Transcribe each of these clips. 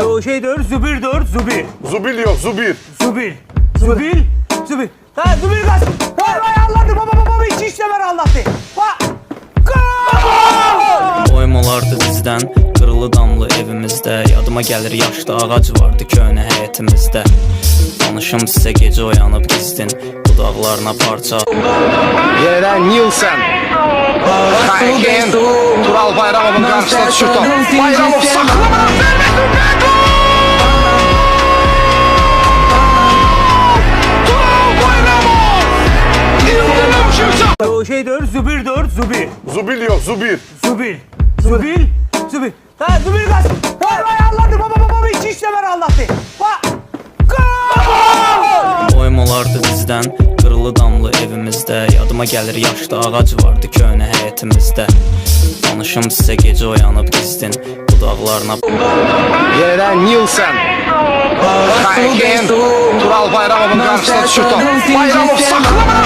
O şeydir, zübürdür, zübir. Zubil yok, zubir. Zübil. Zübil. Zübil. Ha, zübil gaz. Vay Allah'tı, baba iki işlemer Allah'tı. Oyum olardı bizdən, qırılı damlı evimizdə. Yadıma gəlir yaşlı ağac vardı köhnə həyətimizdə. Danışım sizə gecə oyanıb gizdin, budaqlarına parça. Yerdən Nilsen, Kaykin, Tural Bayramov'un karşısına düşür top. Bayramov saklama, O şeydir, zübürdür, zübir. Zubil yok, zubir. Zübil. Zübil. Zübil. Ha, zübil gaz. Vay Allah'tı, baba iki işlemer Allah'tı. Oyum olardı bizdən, qırılı damlı evimizdə. Yadıma gəlir yaşlı ağac vardı köhnə həyətimizdə. Danışım sizə gecə oyanıb gizdin, budaqlarına. Yerdən Nilsen, Kaykin, Tural Bayramov'un karşısına düşür top. Bayramov saklama,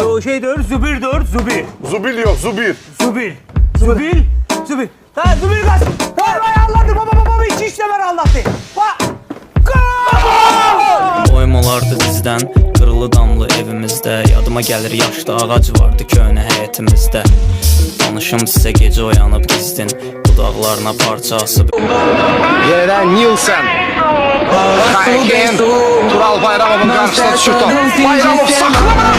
O şeydir, zübürdür, zübir. Zubil yok, zubir. Zübil. Zübil. Zübil. Ha, zübil gaz. Vay Allah'tı, baba iki işlemer Allah'tı. Oyum olardı bizdən, qırılı damlı evimizdə. Yadıma gəlir yaşlı ağac vardı köhnə həyətimizdə. Danışım sizə gecə oyanıb gizdin, budaqlarına parça asıb. Yerdən Nilsen, Kaykin, Tural Bayramov'un karşısına düşür top. Bayramov saklama,